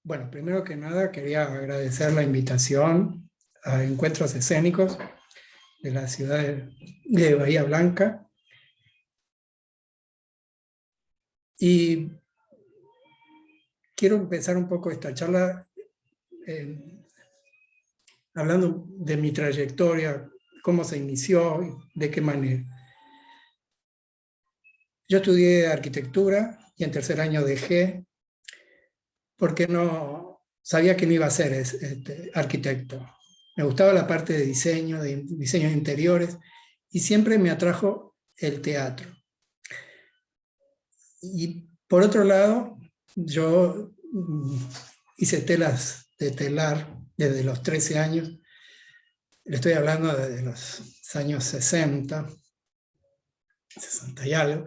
Bueno, primero que nada quería agradecer la invitación a Encuentros Escénicos de la ciudad de Bahía Blanca. Y quiero empezar un poco esta charla hablando de mi trayectoria, cómo se inició y de qué manera. Yo estudié arquitectura y en tercer año dejé porque no sabía que no iba a ser arquitecto. Me gustaba la parte de diseño de interiores, y siempre me atrajo el teatro. Y por otro lado, yo hice telas de telar desde los 13 años. Le estoy hablando de los años 60 y algo.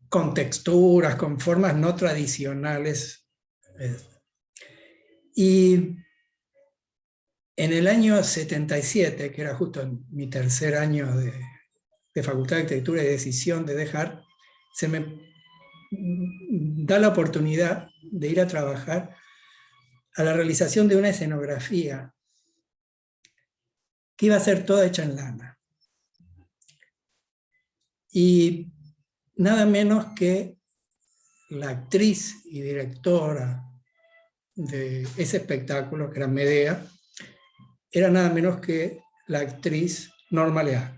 Con texturas, con formas no tradicionales. Y en el año 77, que era justo en mi tercer año de Facultad de Arquitectura y decisión de dejar, se me da la oportunidad de ir a trabajar a la realización de una escenografía que iba a ser toda hecha en lana. Y nada menos que la actriz y directora de ese espectáculo, que era Medea, era nada menos que la actriz Norma Leal.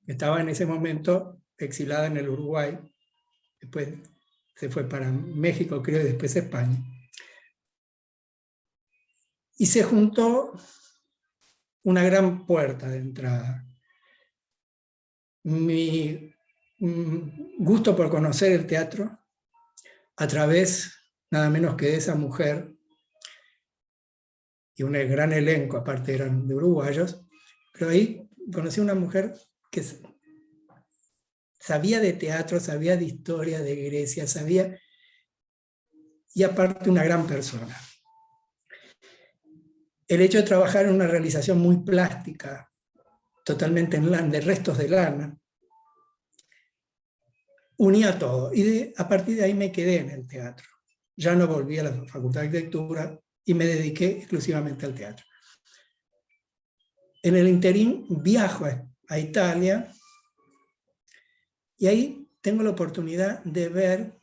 Estaba en ese momento exilada en el Uruguay, después se fue para México, creo, y después España. Y se juntó una gran puerta de entrada. Mi gusto por conocer el teatro a través nada menos que de esa mujer, y un gran elenco, aparte eran de uruguayos, pero ahí conocí a una mujer que sabía de teatro, sabía de historia de Grecia, sabía, y aparte una gran persona. El hecho de trabajar en una realización muy plástica, totalmente en lana, de restos de lana, unía todo. Y a partir de ahí me quedé en el teatro. Ya no volví a la Facultad de Arquitectura y me dediqué exclusivamente al teatro. En el interín viajo a Italia y ahí tengo la oportunidad de ver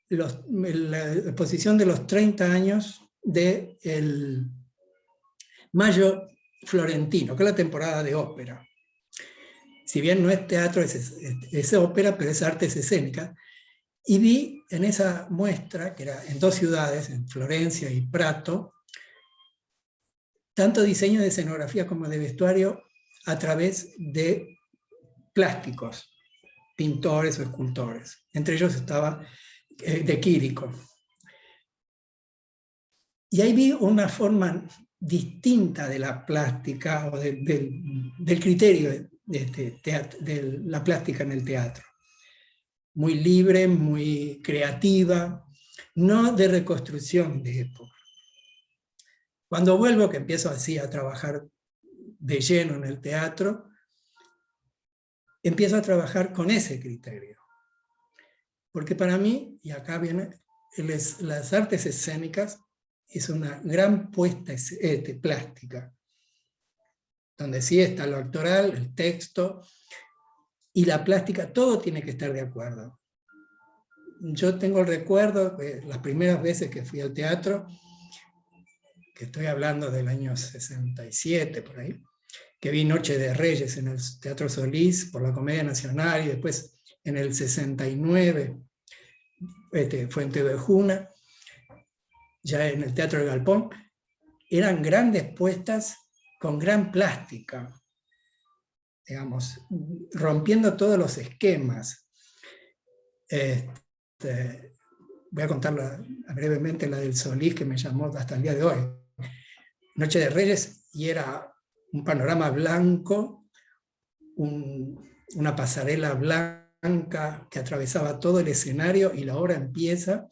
la exposición de los 30 años del Mayo Florentino, que es la temporada de ópera. Si bien no es teatro, es ópera, pero es artes escénicas. Y vi en esa muestra, que era en 2 ciudades, en Florencia y Prato, tanto diseño de escenografía como de vestuario a través de plásticos, pintores o escultores. Entre ellos estaba de Quirico. Y ahí vi una forma distinta de la plástica o del criterio de la plástica en el teatro. Muy libre, muy creativa, no de reconstrucción de época. Cuando vuelvo, que empiezo así a trabajar de lleno en el teatro, empiezo a trabajar con ese criterio. Porque para mí, y acá viene, las artes escénicas es una gran puesta plástica, donde sí está lo actoral, el texto, y la plástica, todo tiene que estar de acuerdo. Yo tengo el recuerdo de las primeras veces que fui al teatro, que estoy hablando del año 67, por ahí, que vi Noche de Reyes en el Teatro Solís por la Comedia Nacional, y después en el 69 fue en Tevejuna, ya en el Teatro del Galpón. Eran grandes puestas con gran plástica, digamos, rompiendo todos los esquemas. Voy a contar brevemente la del Solís, que me llamó hasta el día de hoy. Noche de Reyes, y era un panorama blanco, una pasarela blanca que atravesaba todo el escenario, y la obra empieza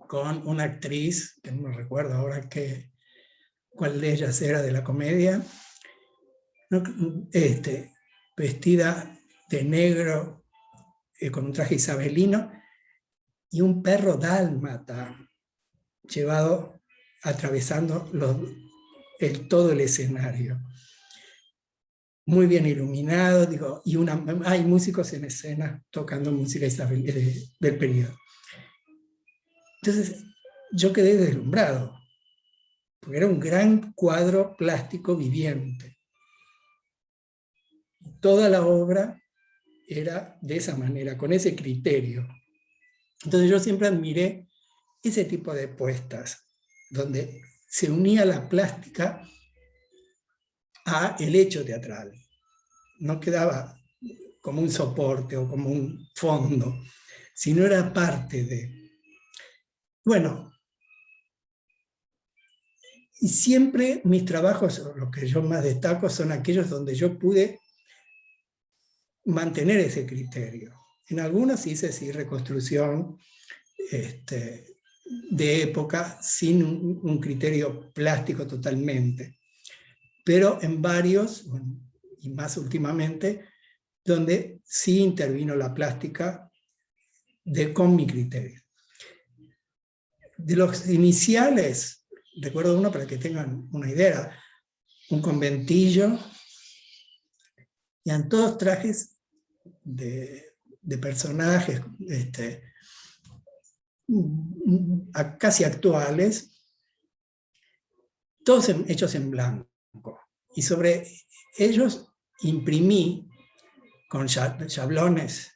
con una actriz, que no me recuerdo ahora qué cuál de ellas era de la comedia, ¿no? Vestida de negro, con un traje isabelino, y un perro dálmata, llevado, atravesando todo el escenario. Muy bien iluminado, digo, y hay músicos en escena tocando música del periodo. Entonces, yo quedé deslumbrado, porque era un gran cuadro plástico viviente. Toda la obra era de esa manera, con ese criterio. Entonces yo siempre admiré ese tipo de puestas, donde se unía la plástica a el hecho teatral. No quedaba como un soporte o como un fondo, sino era parte de... Bueno, y siempre mis trabajos, los que yo más destaco, son aquellos donde yo pude mantener ese criterio. En algunos hice sí, reconstrucción de época sin un criterio plástico totalmente, pero en varios, y más últimamente, donde sí intervino la plástica con mi criterio. De los iniciales, recuerdo uno para que tengan una idea, un conventillo, y eran todos trajes de personajes casi actuales, todos hechos en blanco. Y sobre ellos imprimí con chablones,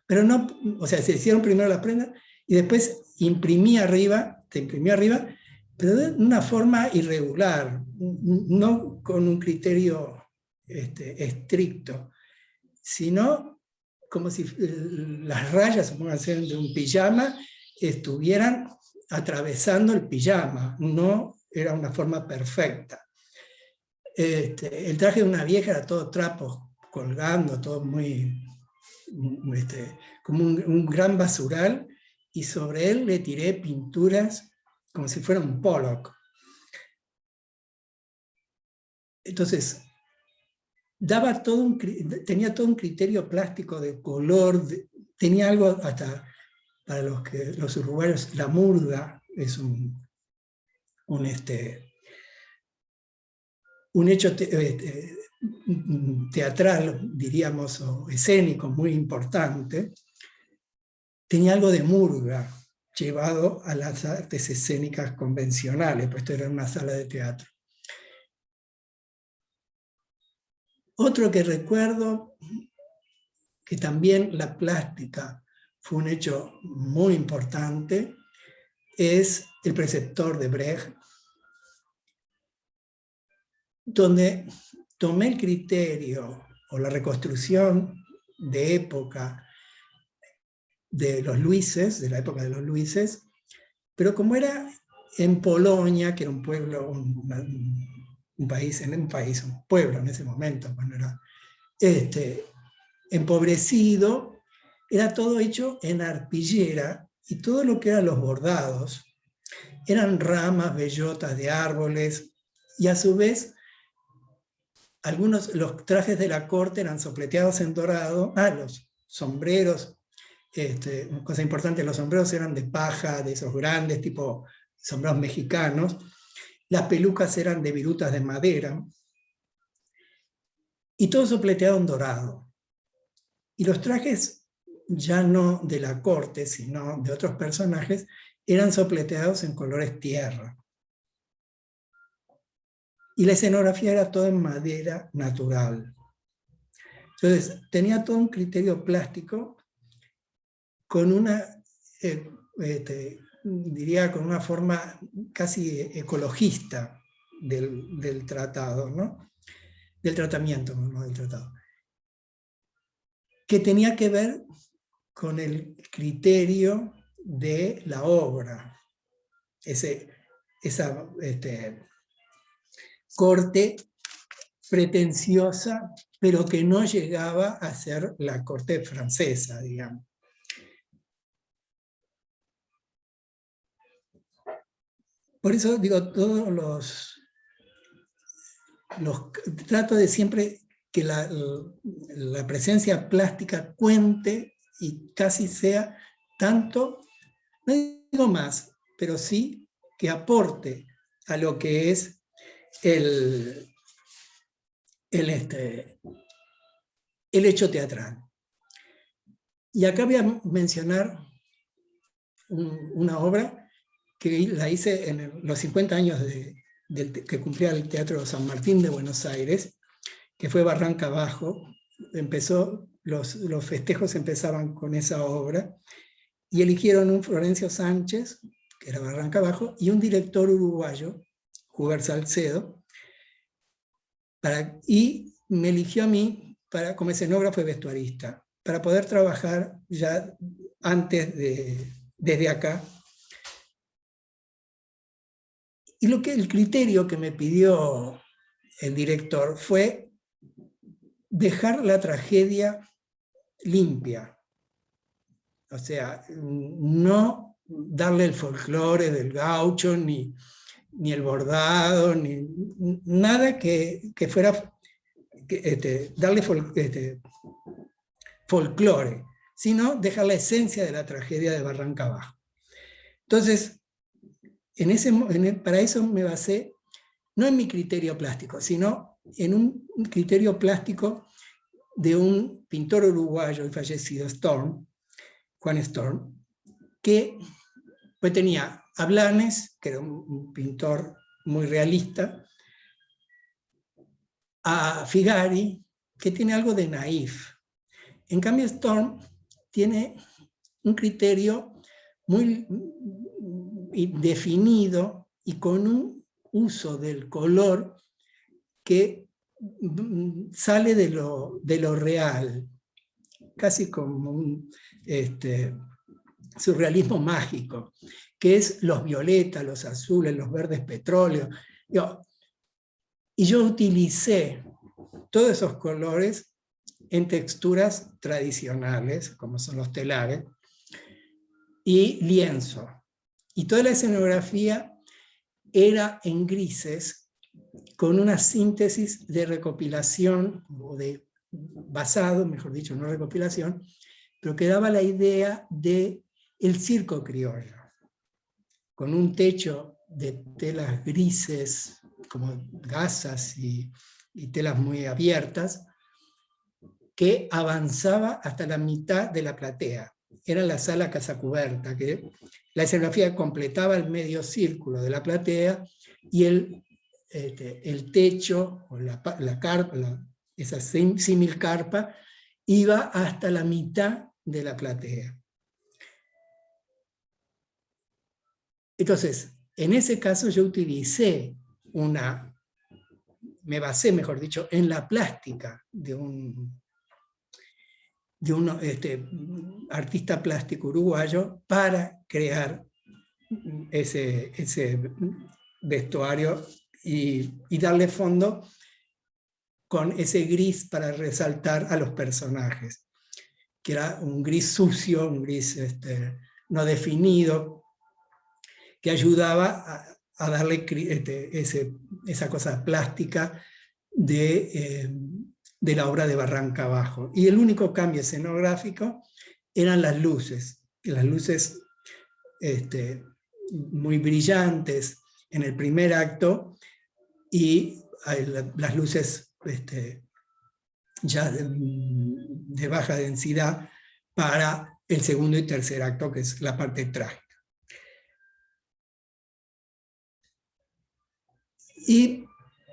pero no, o sea, se hicieron primero las prendas y después imprimí arriba, pero de una forma irregular, no con un criterio estricto, sino como si las rayas, supónganse, de un pijama estuvieran atravesando el pijama, no era una forma perfecta. El traje de una vieja era todo trapos colgando, todo muy, como un gran basural, y sobre él le tiré pinturas como si fuera un Pollock. Entonces, tenía todo un criterio plástico de color, tenía algo hasta, para los uruguayos, la murga es un hecho teatral, diríamos, o escénico muy importante. Tenía algo de murga llevado a las artes escénicas convencionales, pues esto era una sala de teatro. Otro que recuerdo, que también la plástica fue un hecho muy importante, es El preceptor de Brecht, donde tomé el criterio o la reconstrucción de época de los Luises, de la época de los Luises, pero como era en Polonia, que era un pueblo, un pueblo en ese momento, bueno, era empobrecido, era todo hecho en arpillera, y todo lo que eran los bordados eran ramas, bellotas de árboles, y a su vez los trajes de la corte eran sopleteados en dorado, los sombreros, una cosa importante, los sombreros eran de paja, de esos grandes, tipo sombreros mexicanos, las pelucas eran de virutas de madera, y todo sopleteado en dorado. Y los trajes, ya no de la corte, sino de otros personajes, eran sopleteados en colores tierra. Y la escenografía era toda en madera natural. Entonces, tenía todo un criterio plástico con una, diría, con una forma casi ecologista del tratado, ¿no? Del tratamiento, no del tratado. Que tenía que ver con el criterio de la obra. Esa corte pretenciosa, pero que no llegaba a ser la corte francesa, digamos. por eso digo, todos trato de siempre que la presencia plástica cuente y casi sea tanto, no digo más, pero sí que aporte a lo que es el hecho teatral. Y acá voy a mencionar una obra que la hice en los 50 años que cumplía el Teatro San Martín de Buenos Aires, que fue Barranca Abajo. Los festejos empezaban con esa obra, y eligieron un Florencio Sánchez, que era Barranca Abajo, y un director uruguayo, Hubert Salcedo, y me eligió a mí como escenógrafo y vestuarista, para poder trabajar ya desde acá. Y el criterio que me pidió el director fue dejar la tragedia limpia. O sea, no darle el folclore del gaucho, ni el bordado, ni nada que fuera darle folclore, sino dejar la esencia de la tragedia de Barranca Abajo. Entonces, para eso me basé, no en mi criterio plástico, sino en un criterio plástico de un pintor uruguayo y fallecido, Juan Storm, que pues tenía a Blanes, que era un pintor muy realista, a Figari, que tiene algo de naif. En cambio, Storm tiene un criterio muy definido y con un uso del color que sale de lo real, casi como un surrealismo mágico, que es los violetas, los azules, los verdes petróleo. Y yo utilicé todos esos colores en texturas tradicionales, como son los telares, y lienzo. Y toda la escenografía era en grises, con una síntesis de recopilación, o de basado, mejor dicho, no recopilación, pero que daba la idea del circo criollo, con un techo de telas grises, como gasas y telas muy abiertas, que avanzaba hasta la mitad de la platea. Era la sala Casacuberta, que la escenografía completaba el medio círculo de la platea, y el techo, o la carpa, esa símil carpa, iba hasta la mitad de la platea. Entonces, en ese caso yo me basé, mejor dicho, en la plástica de un artista plástico uruguayo para crear ese vestuario y darle fondo con ese gris para resaltar a los personajes, que era un gris sucio, un gris no definido, que ayudaba a darle esa cosa plástica de la obra de Barranca Abajo. Y el único cambio escenográfico eran las luces muy brillantes en el primer acto, y las luces ya de baja densidad para el segundo y tercer acto, que es la parte trágica. Y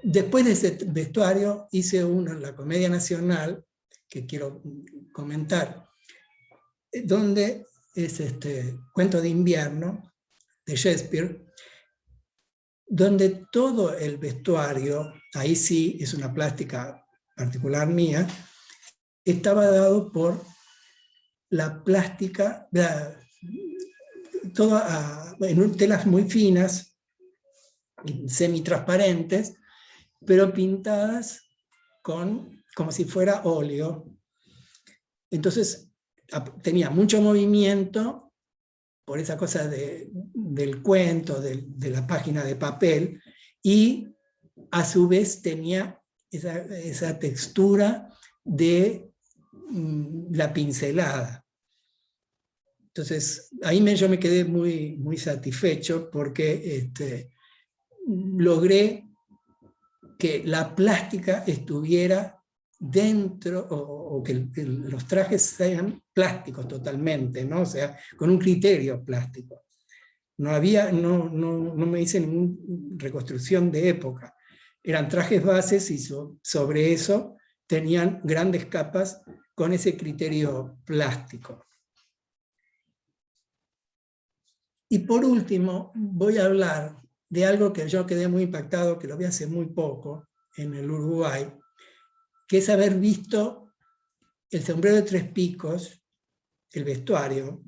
después de ese vestuario hice uno en la Comedia Nacional, que quiero comentar, donde es Cuento de invierno, de Shakespeare, donde todo el vestuario, ahí sí es una plástica particular mía, estaba dado por la plástica, en telas muy finas, semitransparentes, pero pintadas como si fuera óleo. Entonces tenía mucho movimiento por esa cosa del cuento, de la página de papel, y a su vez tenía esa textura de la pincelada. Entonces, ahí yo me quedé muy, muy satisfecho porque logré que la plástica estuviera dentro, o que los trajes sean plásticos totalmente, ¿no? O sea, con un criterio plástico. No me hice ninguna reconstrucción de época. Eran trajes bases y sobre eso tenían grandes capas con ese criterio plástico. Y por último, voy a hablar de algo que yo quedé muy impactado, que lo vi hace muy poco en el Uruguay, que es haber visto el sombrero de 3 picos, el vestuario,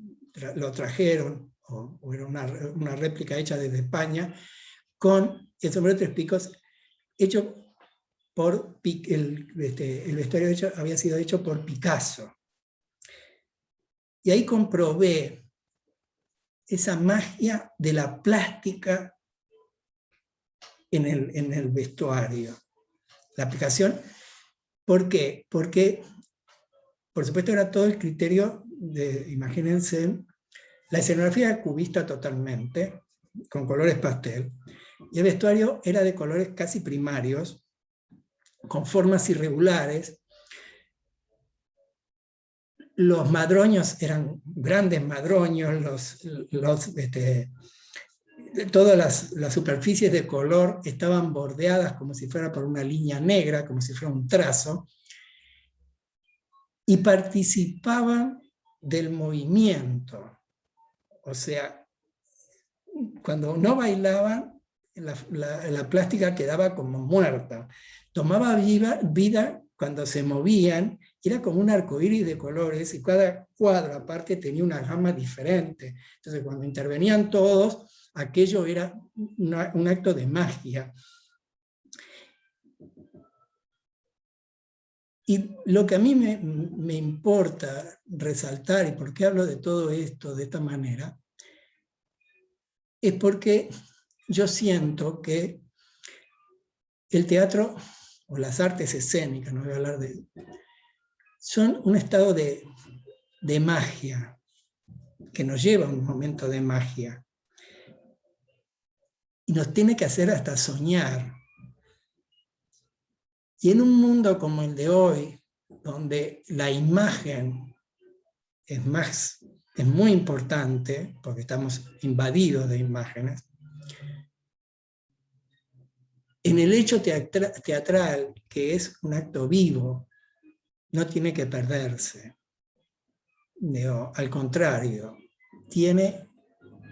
lo trajeron, o era una réplica hecha desde España, con el sombrero de 3 picos hecho por el vestuario había sido hecho por Picasso. Y ahí comprobé esa magia de la plástica en el vestuario. La aplicación, ¿por qué? Porque, por supuesto, era todo el criterio de, imagínense, la escenografía cubista totalmente, con colores pastel, y el vestuario era de colores casi primarios, con formas irregulares. Los madroños eran grandes madroños, todas las superficies de color estaban bordeadas como si fuera por una línea negra, como si fuera un trazo, y participaban del movimiento. O sea, cuando no bailaban, la plástica quedaba como muerta. Tomaba vida cuando se movían, era como un arcoíris de colores, y cada cuadro aparte tenía una gama diferente. Entonces, cuando intervenían todos, aquello era un acto de magia. Y lo que a mí me importa resaltar, y por qué hablo de todo esto de esta manera, es porque yo siento que el teatro, o las artes escénicas, no voy a hablar de... son un estado de magia, que nos lleva a un momento de magia. Y nos tiene que hacer hasta soñar. Y en un mundo como el de hoy, donde la imagen es muy importante, porque estamos invadidos de imágenes, en el hecho teatral, que es un acto vivo, no tiene que perderse. Al contrario, tiene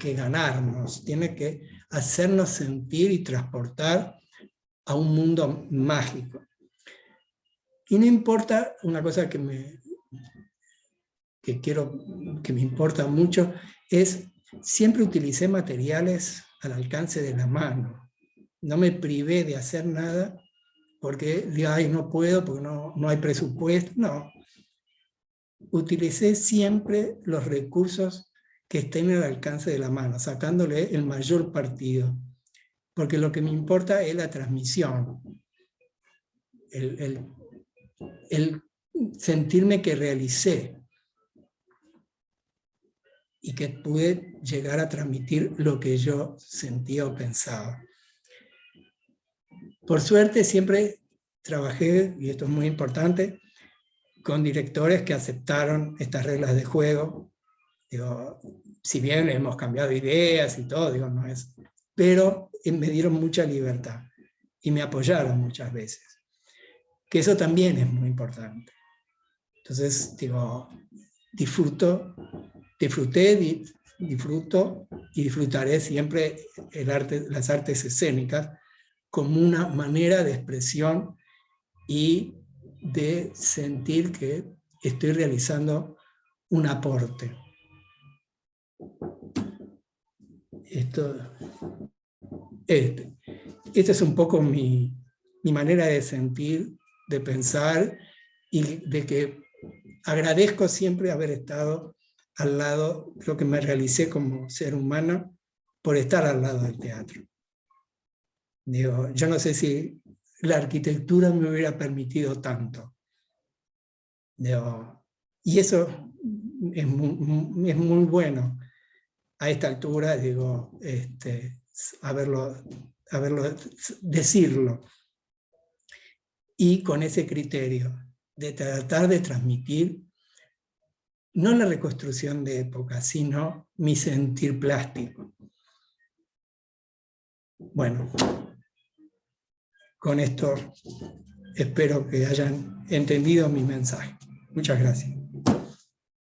que ganarnos, tiene que hacernos sentir y transportar a un mundo mágico. Y no importa, una cosa que me importa mucho, es siempre utilicé materiales al alcance de la mano. No me privé de hacer nada porque digo, ay, no puedo, porque no hay presupuesto. No. Utilicé siempre los recursos que estén al alcance de la mano, sacándole el mayor partido. Porque lo que me importa es la transmisión. El sentirme que realicé y que pude llegar a transmitir lo que yo sentía o pensaba. Por suerte siempre trabajé, y esto es muy importante, con directores que aceptaron estas reglas de juego. Digo, si bien hemos cambiado ideas y todo, digo, no es, pero me dieron mucha libertad y me apoyaron muchas veces. Que eso también es muy importante. Entonces, digo, disfruté, disfruto y disfrutaré siempre las artes escénicas como una manera de expresión y de sentir que estoy realizando un aporte. Esta es un poco mi manera de sentir, de pensar, y de que agradezco siempre haber estado al lado, creo que me realicé como ser humano por estar al lado del teatro. Digo, yo no sé si la arquitectura me hubiera permitido tanto. Digo, y eso es muy bueno a esta altura, digo, decirlo. Y con ese criterio de tratar de transmitir no la reconstrucción de época, sino mi sentir plástico. Bueno, con esto espero que hayan entendido mi mensaje. Muchas gracias.